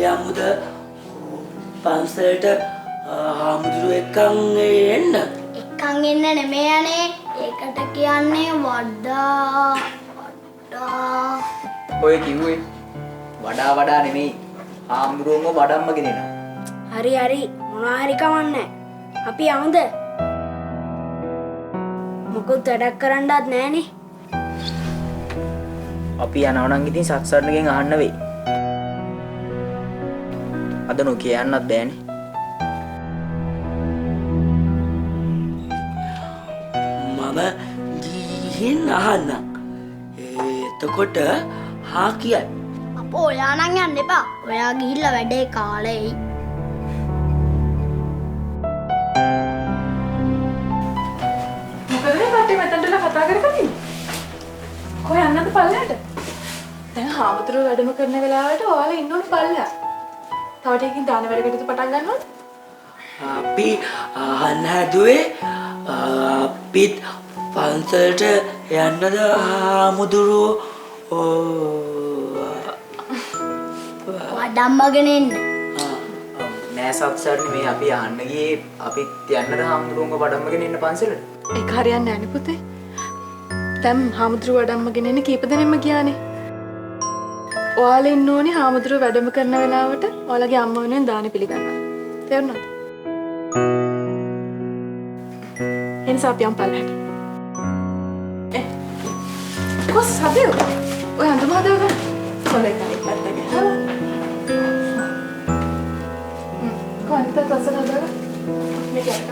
යමුද පන්සලට හාමුදුරුවෝ එක්කන් එන්න. එක්කන් එන්න නෙමෙයි අනේ. ඒකට කියන්නේ වඩා. ඔය කිව්වේ වඩා නෙමෙයි. හාමුදුරුවෝ වඩම්ම ගෙනෙන. හරි මොනවා හරි කමන්නේ. අපි යමුද? මොකොත් වැඩක් කරන්නවත් නැහනේ. අපි යනවා නම් ඉතින් සත්සරණගෙන් අහන්න වෙයි. අද නෝ කියන්නත් බෑනේ. මම ගිහින් අහන්නම්. එතකොට හා කියයි. අපෝ ඔයා නම් යන්න එපා. ඔයා ගිහිල්ලා වැඩේ කාලෙයි. මොකද මේ කට්ටිය මෙතනටලා කතා කරගෙන කොහෙ යන්නද පල්ලයට? දැන් හාමුදුරුවෝ වැඩම කරන වෙලාවට ඔයාලා ඉන්න ඕනේ පල්ලෙහා. තව ටිකකින් දාන වැඩ කටයුතු පටන් ගන්න ඕනේ. අපි අහන්න හැදුවේ අපිත් පන්සලට යන්නද හාමුදුරුවෝ වඩම්මගෙන එන්න. නෑ සත්සරණ මේ අපි අහන්න ගියේ අපිත් යන්නද හාමුදුරුවෝ වඩම්මගෙන ඉන්න පන්සලට. ඒක හරියන්නේ නැහැ නේ පුතේ. දැන් හාමුදුරුවෝ වැඩමගෙන ඉන්න කීප දෙනෙක්ම ගියානේ. ඔයාලා ඉන්න ඕනේ හාමුදුරුවෝ වැඩම කරන වෙලාවට ඔයාලගේ අම්ම වෙනුවෙන් දාන පිළිගන්න. තේරුණාද? එනිසා අපි යමු පල්ලෙහාට. කොස් හදේ. ඔය අඳුම හදාගන්න. කොලේ කලින් පැත්තක. කොහෙන්ද තසන හදාගන්න? මේක අතට.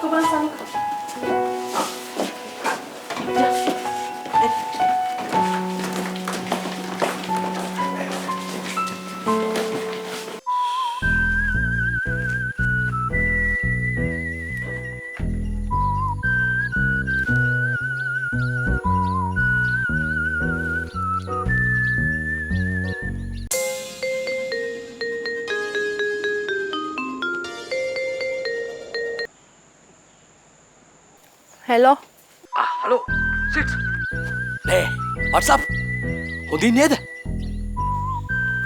කොබන් සමක. Hello. Hello. Sit. Hey, what's up? හොඳින් නේද?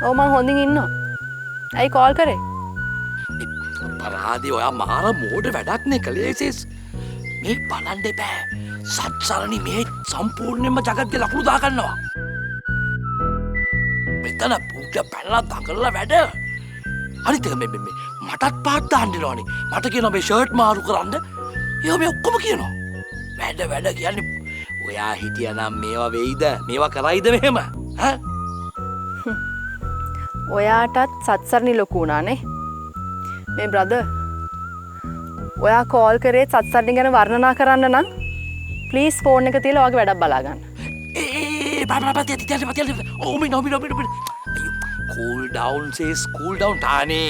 ඔව් මං හොඳින් ඉන්නවා. ඇයි කෝල් කරේ? පරාදේ ඔයා මාර මෝඩ වැඩක් නේ කළේ සිස්. මේ බලන්න එපා. සත්සරණි මේ සම්පූර්ණයෙන්ම జగත්ගේ ලකුණු දා ගන්නවා. මෙතන පුඩ පැනලා දඟලලා වැඩ. අනිත් එක මේ මටත් පාත් දාන්න දෙනවනේ. මට කියනවා මේ ෂර්ට් මාරු කරන්න. ඒවා මේ ඔක්කොම කියනවා. වැඩ කියන්නේ ඔයා හිටියනම් මේවා වෙයිද? මේවා කරයිද මෙහෙම? ඈ? ඔයාටත් සත්සරණි ලොකු වුණානේ. මේ බ්‍රදර්. ඔයා කෝල් කරේ සත්සරණි ගැන වර්ණනා කරන්න නම් ප්ලීස් ෆෝන් එක තියලා ඔයාගේ වැඩක් බලා ගන්න. Oh, no. Cool down, sis. Cool down, Tani.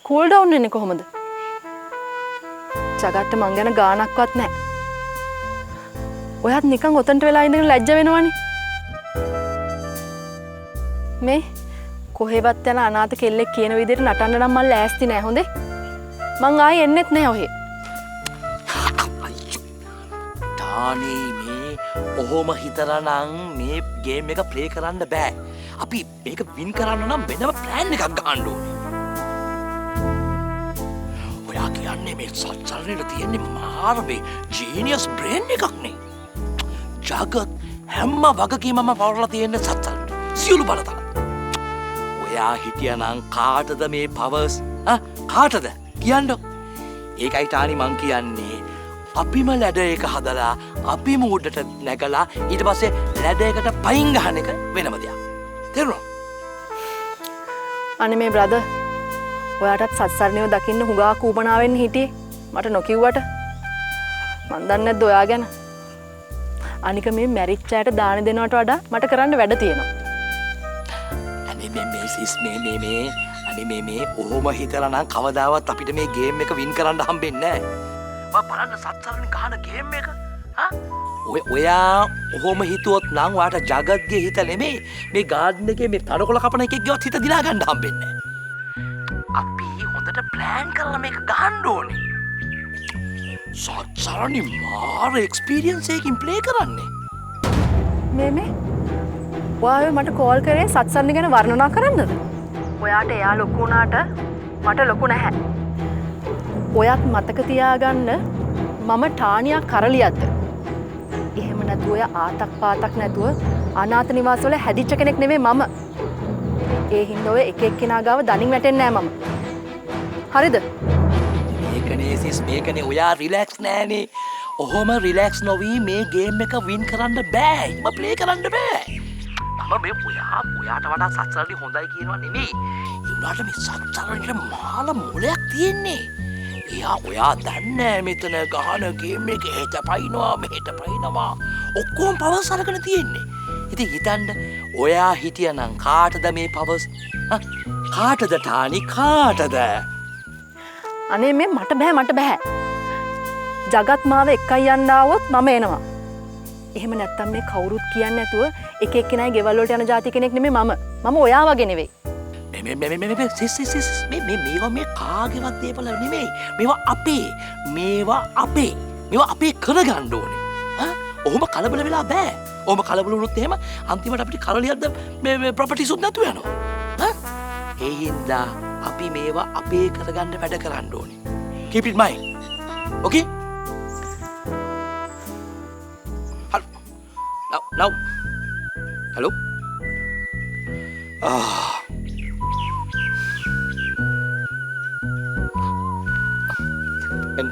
Cool down වෙන්නේ කොහොමද? ජගත්ට මං ගැන ගානක්වත් නැහැ. ඔයත් නිකන් ඔතනට වෙලා ඉඳගෙන ලැජ්ජ වෙනවනේ. මේ කොහෙවත් යන අනාථ කෙල්ලෙක් කියන විදිහට නටන්න නම් මම ලෑස්ති නෑ හොඳේ. මං ආයේ එන්නෙත් නෑ ඔහෙ. ටානි මේ ඔහොම හිතලා නම් මේ ගේම් එක ප්ලේ කරන්න බෑ. අපි මේක වින් කරන්න නම් වෙනම ප්ලෑන් එකක් ගන්න ඕනේ. ඔයා කියන්නේ මේ සත්සරණේට තියෙන්නේ මාරේ ජීනියස් බ්‍රේන් එකක් නේ. ජගත් හැම වගකීමම පවරලා තියෙන්නේ සත්සරණට. සියලු බලතල. ඔයා හිටියනම් කාටද මේ පවර්ස්? කාටද? කියන්න. ඒකයි ටානි මං කියන්නේ. අපිම ලැඩ එක හදලා අපිම උඩට නැගලා ඊට පස්සේ ලැඩ එකට පයින් ගහන එක වෙනම දෙයක්. තේරුණා? අනේ මේ බ්‍රදර් ඔයාටත් සත්සරණිව දකින්න හුඟා කූපනාවෙන් හිටියේ. මට නොකිව්වට. මන් දන්නේ නැද්ද ඔයා ගැන? අනික මේ මැරිච් අයට දාන දෙනවට වඩා මට කරන්න වැඩ තියෙනවා. අනේ මේ සිස් මේ මේ ඔහොම හිතලා නම් කවදාවත් අපිට මේ ගේම් එක වින් කරන්න හම්බෙන්නේ නැහැ. බලන්න සත්සරණි ගහන ගේම් එක. ඔයා ඔහොම හිතුවොත් නම් ඔයාට ජගත්ගේ හිත නෙමෙයි මේ ගාඩන් එකේ මේ තනකොළ කපන එකේ ගියොත් හිත දිනා ගන්න හම්බෙන්නේ නැහැ. අපි හොඳට ප්ලෑන් කරලා මේක ගහන්න ඕනේ. සත්සරණි මාර එක්ස්පීරියන්ස් එකකින් ප්ලේ කරන්නේ. මේ ඔයා මට කෝල් කරේ සත්සන්න ගැන වර්ණනා කරන්නද? ඔයාට එයා ලොකු වුණාට මට ලොකු නැහැ. ඔයත් මතක තියාගන්න මම ටානියා කරලියක්ද? එහෙම නැතුව ඔය ආතක් පාතක් නැතුව අනාථ නිවාසවල හැදිච්ච කෙනෙක් නෙමෙයි මම. ඒ හින්දා ඔය එක එක්කෙනා ගාව දණින් වැටෙන්නේ නැහැ මම. හරිද? මේකනේ සිස් මේකනේ ඔයා රිලැක්ස් නෑනේ. ඔහොම රිලැක්ස් නොවී මේ ගේම් එක වින් කරන්න බෑ. ඉම ප්ලේ කරන්න බෑ. මම මේ ඔයාට වඩා සත්සරණි හොඳයි කියනවා නෙමෙයි. ඒ උනාට මේ සත්සරණිට මාල මොලයක් තියෙන්නේ. ඔයා දන්නේ මෙතන ගහන ගේම් එක හෙට පයින්නවා මෙහෙට පයින්නවා. ඔක්කොම පවර්ස් අරගෙන තියෙන්නේ. ඉතින් හිතන්න ඔයා හිටියනම් කාටද මේ පවර්ස්? කාටද ටානි කාටද? අනේ මේ මට බෑ. ජගත් මාව එක්කයි යන්න ආවොත් මම එනවා. එහෙම නැත්තම් මේ කවුරුත් කියන්නේ නැතුව එක එක්කෙනාගේ ගෙවල් වලට යන જાති කෙනෙක් නෙමෙයි මම. මම ඔයා වගේ නෙවෙයි. මේවා මේ කාගේවත් දේවල් නෙමෙයි. මේවා අපේ කරගන්න ඕනේ. ඔහොම කලබල වෙලා බෑ. ඔහොම කලබල වුණොත් එහෙම අන්තිමට අපිට කරලියක්ද මේ ප්‍රොපර්ටිස් උත් නැතු වෙනවා. ඒ හින්දා අපි මේවා අපේ කරගන්න වැඩ කරන්න ඕනේ. Keep it mind. Okay? Now. Hello? And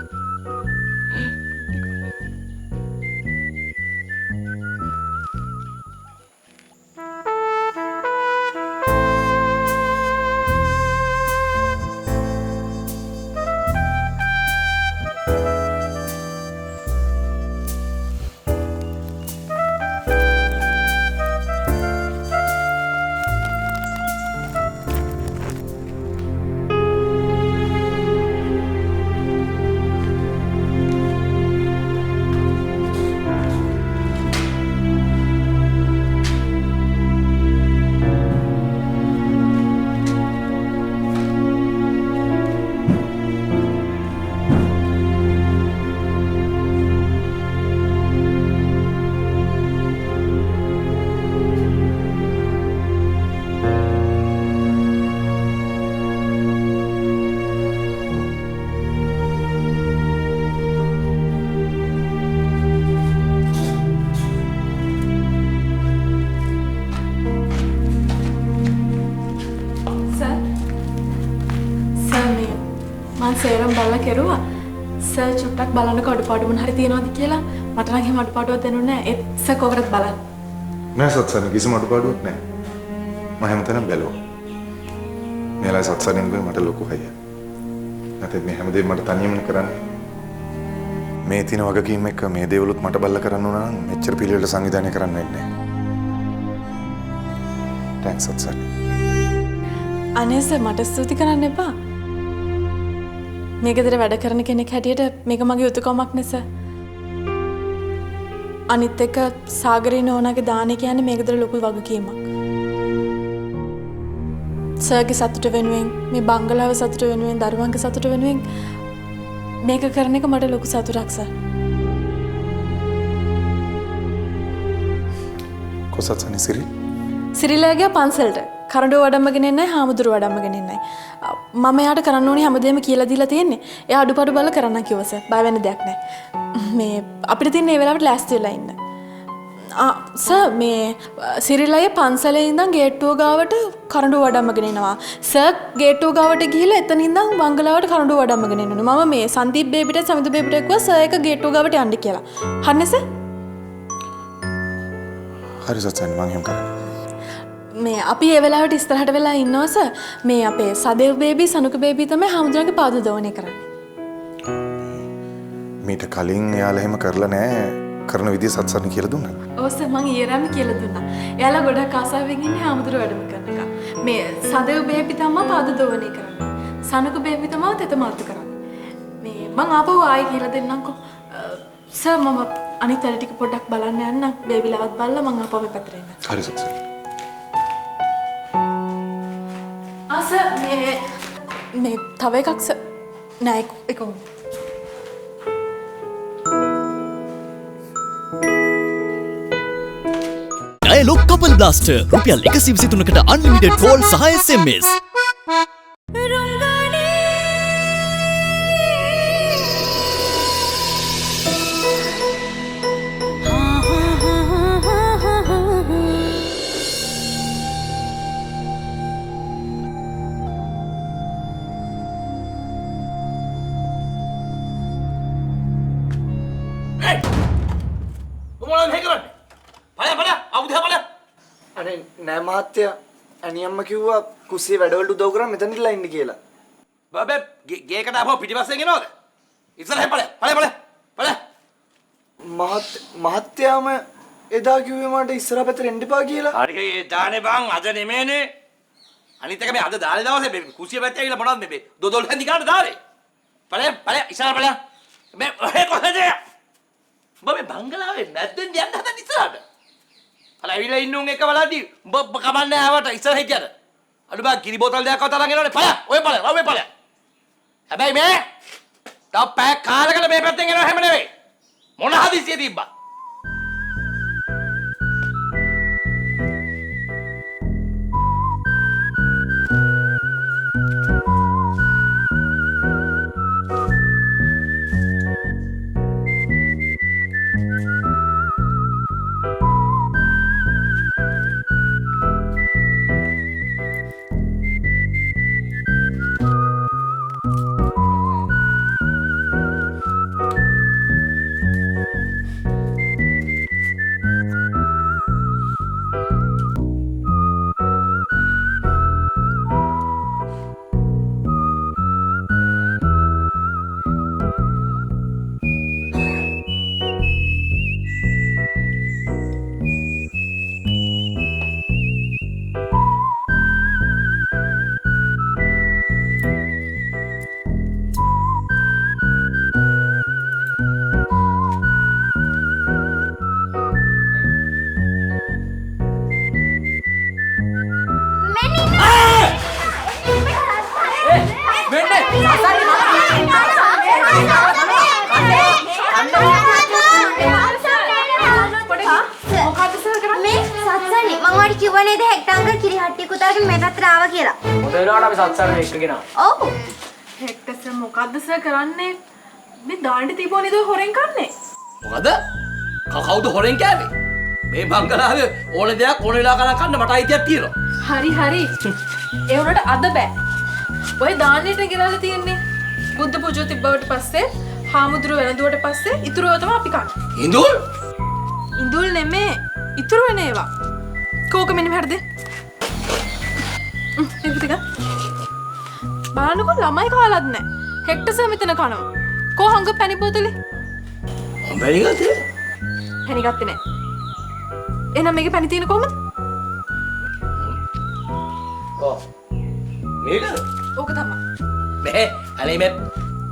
සේරම බලලා කෙරුවා. සර් චුට්ටක් බලන්න කඩපාඩු මොන හරි තියනවද කියලා. මට නම් එහෙම අඩපාඩුවක් දැනුන්නේ නැහැ. ඒත් සර් කොහොමද බලන්න? නෑ සත්සන්න කිසිම අඩපාඩුවක් නෑ. මම හැමතැනම බැලුවා. මෙයාලා සත්සන්නෙන් ගිහින් මට ලොකු හයියක්. නැත්නම් මේ හැමදේම මට තනියම කරන්නේ. මේ තින වගකීම් එක්ක මේ දේවලුත් මට බල්ල කරන්න උනා නම් මෙච්චර පිළිවෙලට සංවිධානය කරන්න වෙන්නේ නෑ. තෑන්ක්ස් සත්සන්න. අනේ සර් මට ස්තුති කරන්න එපා. මේ ගෙදර වැඩ කරන කෙනෙක් හැටියට මේක මගේ යුතුයකමක් නේ සර්. අනිත් එක සාගරේ නෝනාගේ දාන කියන්නේ මේ ගෙදර ලොකු වගකීමක්. සර්ගේ සතුට වෙනුවෙන් මේ බංගලාව සතුට වෙනුවෙන් දරුවන්ගේ සතුට වෙනුවෙන් මේක කරන එක මට ලොකු සතුටක් සර්. කොසත් සනි සිරිලාගේ පන්සලට කරඬුව වඩම්මගෙන එන්නයි හාමුදුරුව වඩම්මගෙන එන්නයි. මම එයාට කරන්න ඕනේ හැමදේම කියලා දීලා තියෙන්නේ. එයා අඩුපාඩු බලලා කරන්න කිව්වා සර්. බය වෙන්න දෙයක් නැහැ. මේ අපිට තියෙන මේ වෙලාවට ලෑස්ති වෙලා ඉන්න. සර් මේ සිරිලයේ පන්සලේ ඉඳන් ගේට්ටුව ගාවට කරඬුව වඩම්මගෙන එනවා. සර් ගේට්ටුව ගාවට ගිහිල්ලා එතන ඉඳන් බංගලාවට කරඬුව වඩම්මගෙන එනවා. මම මේ සංදීප් බේබිට සමිත බේබිට කිව්වා සර් එක ගේට්ටුව ගාවට යන්න කියලා. හරිනේ සර්? හරි සත්සන්න මම එහෙම කරන්නේ. මේ අපි ඒ වෙලාවට ඉස්සරහට වෙලා ඉන්නවා සර්. මේ අපේ සදේව් බේබි සනුක බේබි තමයි හාමුදුරන්ගේ පාද දෝවණය කරන්නේ. මීට කලින් එයාලා එහෙම කරලා නෑ. කරන විදිය සත්සන්න කියලා දුන්නා. ඔව් සර් මං ඊයරම කියලා දුන්නා. එයාලා ගොඩක් ආසාවෙන් ඉන්නේ හාමුදුරුවෝ වැඩම කරන එක. මේ සදේව් බේබි තමයි පාද දෝවණය කරන්නේ. සනුක බේබි තමයි තෙත මාතු කරන්නේ. මේ මං ආපහු ආයි කියලා දෙන්නම්කෝ. සර් මම අනිත් අර ටික පොඩ්ඩක් බලන්න යන්න. බේබිලවත් බලලා මං ආපහු මේ පැත්තට එන්න. හරි සත්සන්න. සර් මේ තව එකක් සර් නෑ එක ඩයලොග් කපල් බ්ලාස්ටර් රුපියල් 123කට අන්ලිමිටඩ් කෝල් සහ SMS. අනේ නෑ මහත්තයා අනියම්ම කිව්වා කුස්සියේ වැඩවලට උදව් කරන් මෙතන ඉල්ලා ඉන්න කියලා. බබේ ගේකට ආපහු පිටිපස්සෙන් එනවද? ඉස්සරහින් ඵල. මහත්තයාම එදා කිව්වේ මට ඉස්සරහ පැත්තට එන්න එපා කියලා. හරි ඒ දානේ බං අද නෙමෙයිනේ. අනිත් එක මේ අද දානේ දවසේ මේ කුස්සිය පැත්තේ ඇවිල්ලා මොනවද මේ දොදොල් හැන්දි ගන්න දානේ. ඵල ඉස්සරහ මේ කොහෙද? බබේ බංගලාවේ නැද්දෙන් යන්න හදන ඉස්සරහට. අර ඇවිල්ලා ඉන්න උන් එක බලද්දි උඹ කමන්නේ ආවට ඉස්සරහ හිටියද අඩු බා කිරි බෝතල් දෙකක් අතලන් එනවනේ පල ඔය පල හැබැයි මේ තව පැයක් කාලකට මේ පැත්තෙන් එනවා හැම නෙවෙයි මොන හදිසියෙ තිබ්බා කරන්නේ මේ දාන්න තිබෝ නේද හොරෙන් කන්නේ මොකද කවුද හොරෙන් කෑවේ මේ බංගලාවේ ඕන දෙයක් ඕන වෙලාවක කන්න මට අයිතියක් තියෙනවා හරි ඒ උනට අද බෑ ඔය දාන්නේට ගෙනල්ලා තියෙන්නේ බුද්ධ පූජෝ තිබ්බවට පස්සේ හාමුදුරු වෙනදුවට පස්සේ ඉතුරුව තමයි අපි කන්නේ ඉඳුල් නෙමේ ඉතුරු වෙන ඒවා කෝක මෙන්න මෙහෙට දෙ ඒක ටික බලන්නකො ළමයි කාලත් නැහැ හෙක්ටර් මෙතන කනවා. කෝ හංග පැණි බෝතලේ? පැණි ගත්තේ? පැණි ගත්තේ නෑ. එහෙනම් මේකේ පැණි තියෙන කොහමද? මේක? ඕක තමයි. මේ අනේ මේ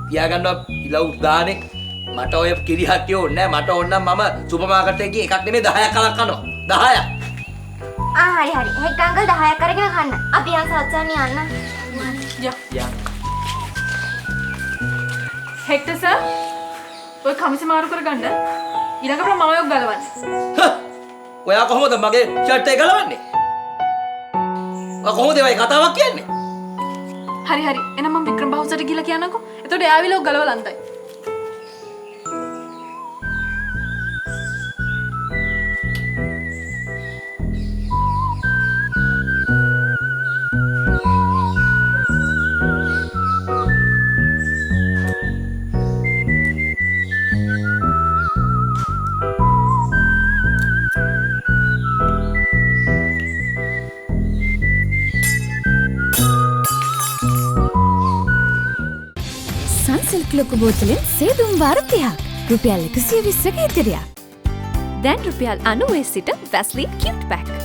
තියාගන්නවා ඉලව් දානේ මට ඔය කිරි හක්කිය ඕනේ නෑ මට ඕන නම් මම සුපර් මාකට් එකේ එකක් නෙමෙයි 10ක් කලක් කනවා 10ක්. හරි. හෙක්ටර් අංකල් 10ක් අරගෙන කන්න. අපි යන් සත්සන්නේ යන්න. යා. හෙක්ටර් සර් ඔය කමිසි මාරු කරගන්න ඊළඟට මම ඔයක ගලවන්නේ. ඔයා කොහොමද මගේ ෂර්ට් එක ගලවන්නේ? ඔයා කොහොමද මේ කතාවක් කියන්නේ? හරි එහෙනම් මම වික්‍රම බහුසට ගිහලා කියන්නකෝ. එතකොට එයාවිල ඔය ගලවලා අන්තයි. ලොකු බෝතලෙන් සේදුම් වාර 30ක් රුපියල් 120ක ඉතිරියක්. දැන් රුපියල් 90 සිට වැස්ලින් කියුට් පැක්.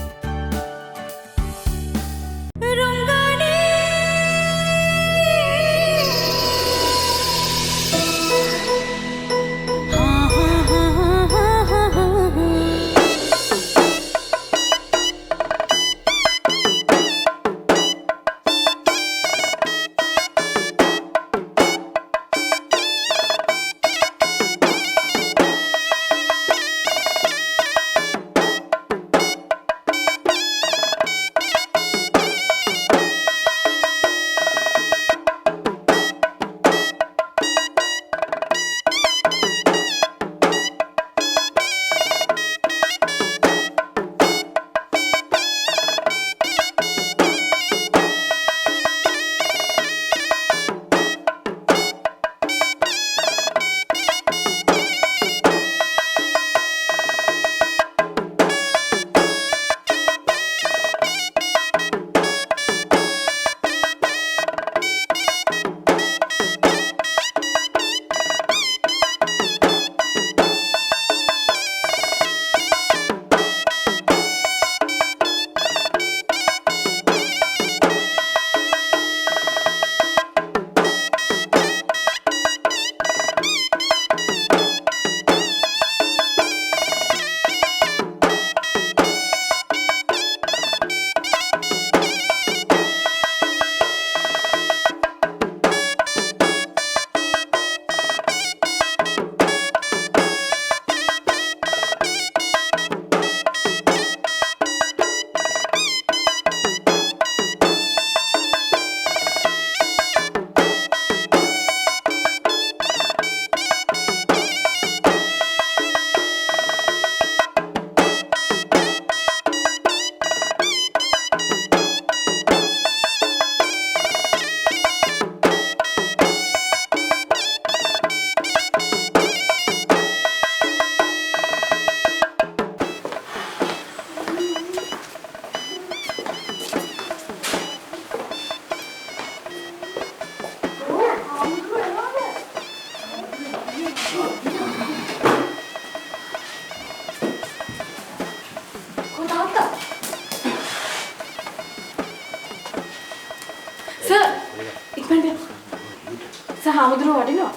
හාමුදුරුවෝ වටිනවා.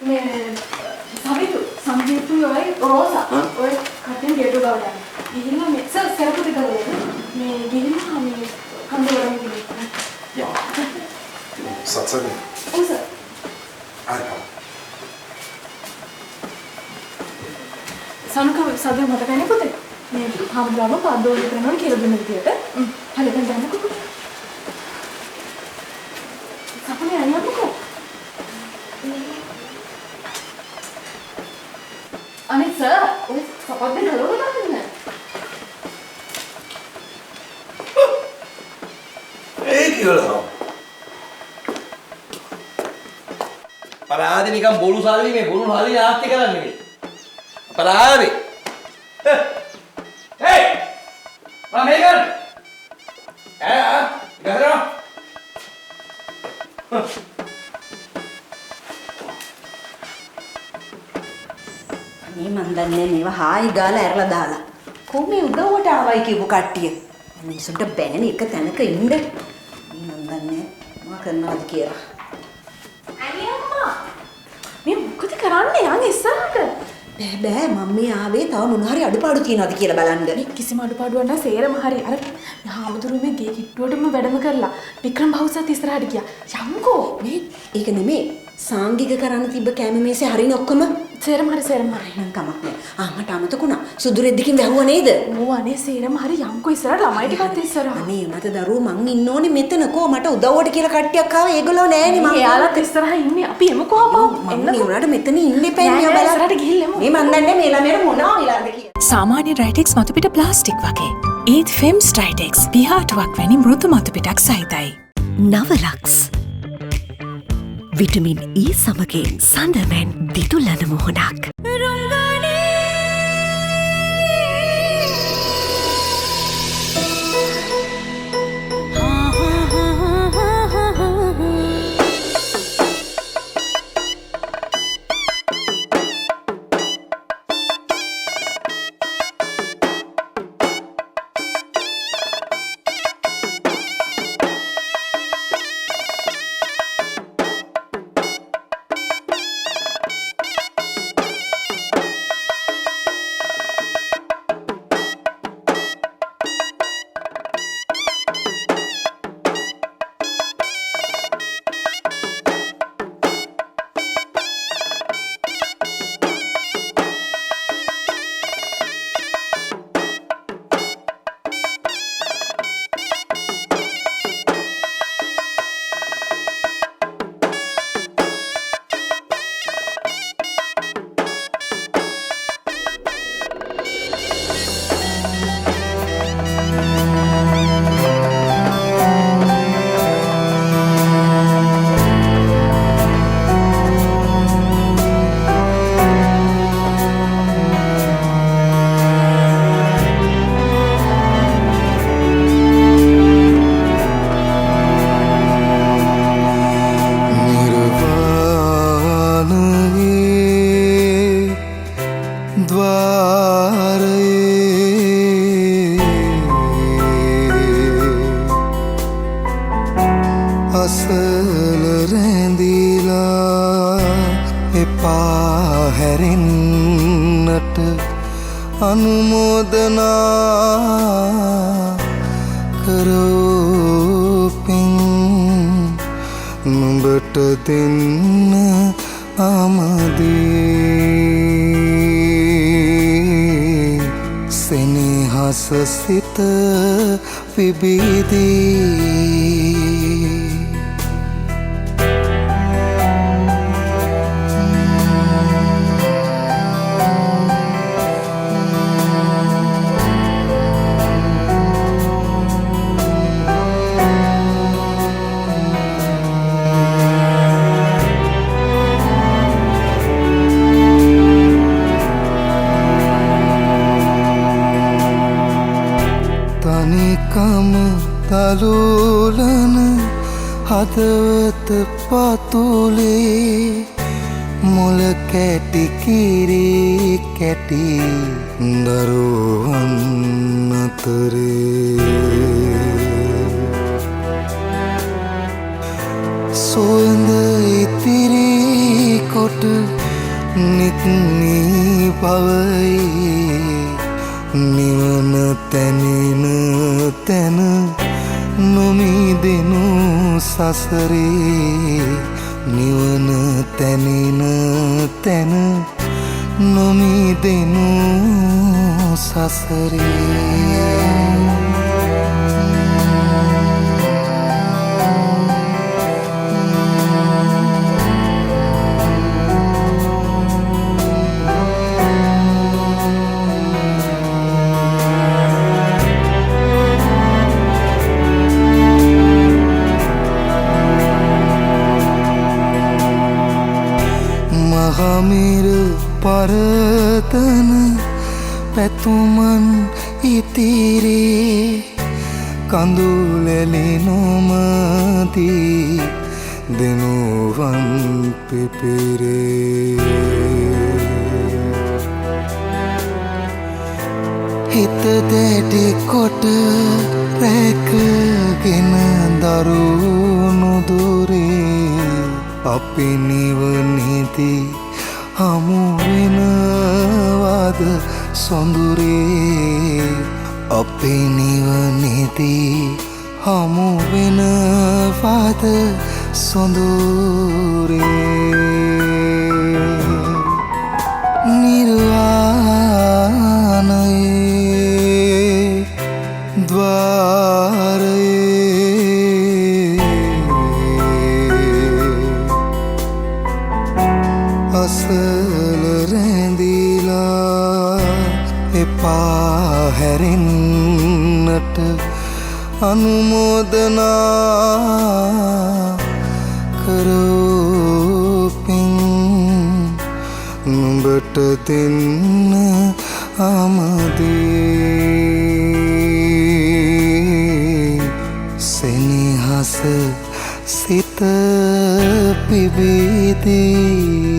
මේ සමිතු සංගීතු යෝයි රෝසා ඔය කටින් ගේටු ගාවට යනවා. ගිහිල්ලා මේ සරපුත ගාවට මේ ගිහිල්ලා මේ කන්දවරම ගිහින්. සත්සනි. ඔව් සර්. සනුක සද්ද මතක නැහැ පුතේ. මේ හාමුදුරුවෝ පද්දෝලි කරනවා කියලා දුන්න විදියට. හරි දැන් යන්නකෝ. සපුනේ අනියම්කෝ. අනිත් සර් ඔය සපද්ද ගලවලා දාන්න. ඒ කියලා අපරාධ නිකන් බොරු සල්ලි මේ බොරු සල්ලි නාස්ති කරන්නේ නෙමෙයි. අපරාධ. හේ! මම මේක ගන්න. ගහනවා. මේ මන් දන්නේ මේවා හායි ගාලා ඇරලා දාලා. කොහොමද උදව්වට ආවයි කියපු කට්ටිය. මිනිස්සුන්ට බෑනේ එක තැනක ඉන්න. මේ මන් දන්නේ මොනවා කරනවද කියලා. අනියම්මා මේ මොකද කරන්නේ? යන් ඉස්සරහට. බෑ මම මේ ආවේ තව මොන හරි අඩුපාඩු තියනවද කියලා බලන්න. මේ කිසිම අඩුපාඩුවක් නැහැ සේරම හරි. අර හාමුදුරුවෝ මේ ගේ කිට්ටුවටම වැඩම කරලා වික්‍රම බහුසත් ඉස්සරහට ගියා. යම්කෝ මේ ඒක නෙමෙයි. සාංගික කරන්න තිබ්බ කැම මේසේ හරිනේ ඔක්කොම. සේරම හරි සේරම හරි. නම් කමක් නෑ. මට අමතකුණා. සුදු රෙද්දකින් වැහුවා නේද? ඕ අනේ සේරම හරි යම්කෝ ඉස්සරහට ළමයි ටිකත් ඉස්සරහ. අනේ මට දරුවෝ මං ඉන්න ඕනේ මෙතන කෝ මට උදව්වට කියලා කට්ටියක් ආවා. ඒගොල්ලෝ නෑනේ මං. එයාලත් ඉස්සරහ ඉන්නේ. අපි එමුකෝ අපෝ. එන්න උනාට මෙතන ඉන්න එපා නේ බලන්න. ඉස්සරහට ගිහින් මේ මන් දන්නේ මේ ළමයට මොනවා වෙලාද කියලා. සාමාන්‍ය රයිටෙක්ස් මතු පිට ප්ලාස්ටික් වගේ. ඒත් ෆෙම්ස් රයිටෙක්ස් පිහාටුවක් වැනි මෘදු මතු පිටක් සහිතයි. නවලක්ස් විටමින් E සමගින් සඳමෙන් දිදුලන මොහොනක්. සිත විබිදී තලුලන හදවත පතුලේ මුල කැටි කිරි කැටි දරුවන් අතරේ සුවඳ ඉතිරි මට නිත්මී බවයි නිවන තැනෙන තැන නොමිදෙනු සසරේ නිවන තැනෙන තැන නොමිදෙනු සසරේ මහමෙර පරතන පැතුමන් ඉතිරේ කඳුලැලි නොමදී දෙනුවන් පිපිරේ හිත දැඩි කොට රැකගෙන දරුණු දුරේ අපි නිවනේදී හමු වෙනවද සොඳුරේ අපි නිවනේදී හමු වෙනවද සොඳුරේ නිර්වාණයේ අසල රැඳිලා එපා හැරෙන්නට අනුමෝදනා කරෝපින් නුඹට දෙන්න අමදී සෙනෙහස සිත පිබිදී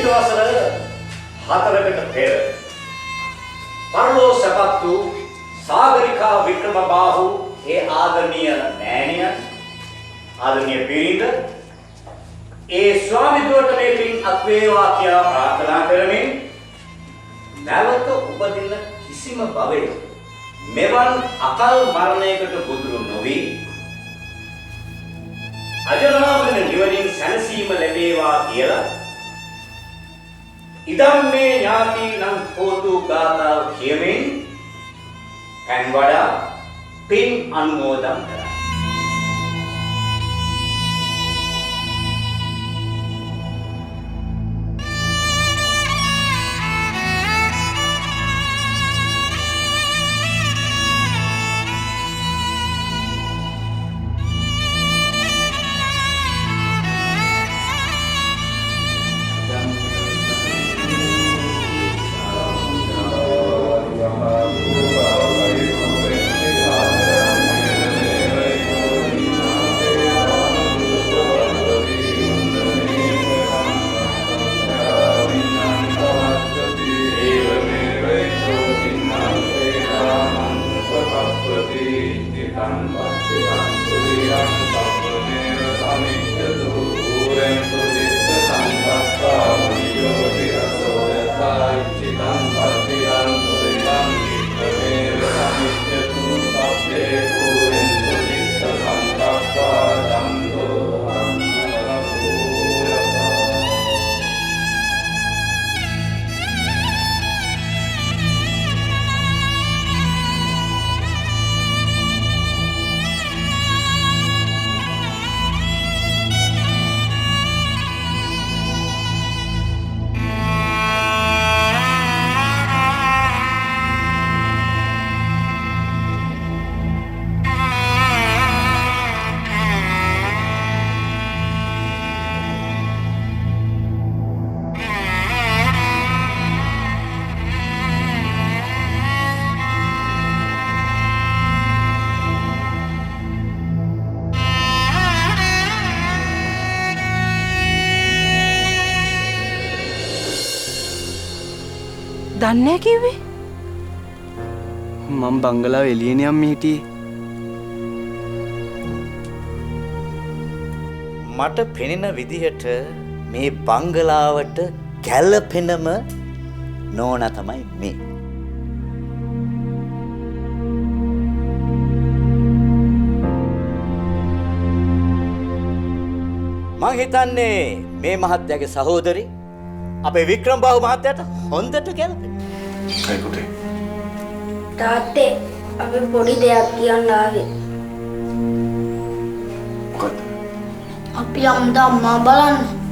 වසර 4කට පෙර පරලෝ සපත් වූ සාගරිකා වික්‍රමබාහු ඒ ආදරණීය මෑණිය ආදරණීය බිරිඳ ඒ ස්වාමිදුවට මේකින් අත්වේවා කියා ප්‍රාර්ථනා කරමින් නැවත උපදින කිසිම භවයක මෙවන් අකල් මරණයකට ගොදුරු නොවි අජරාමර නිවනින් සැනසීම ලැබේවා කියලා ඉදම් මේ ඥාති නම් හෝතු ගාථාව කියමින් පෑන් වඩා පින් අනුමෝදන් කරා. දන්නේ කිව්වේ? මම බංගලාව එළියනේ අම්මේ හිටියේ. මට පෙනෙන විදිහට මේ බංගලාවට ගැළපෙනම නෝනා තමයි මේ. මං හිතන්නේ මේ මහත්තයාගේ සහෝදරි අපේ වික්‍රම් බාහු මහත්තයාට හොඳට ගැලපෙනවා. ඒ පුතේ. තාත්තේ අපි පොඩි දෙයක් කියන්න ආවේ. මොකක්ද? අපි අම්මා බලන්න.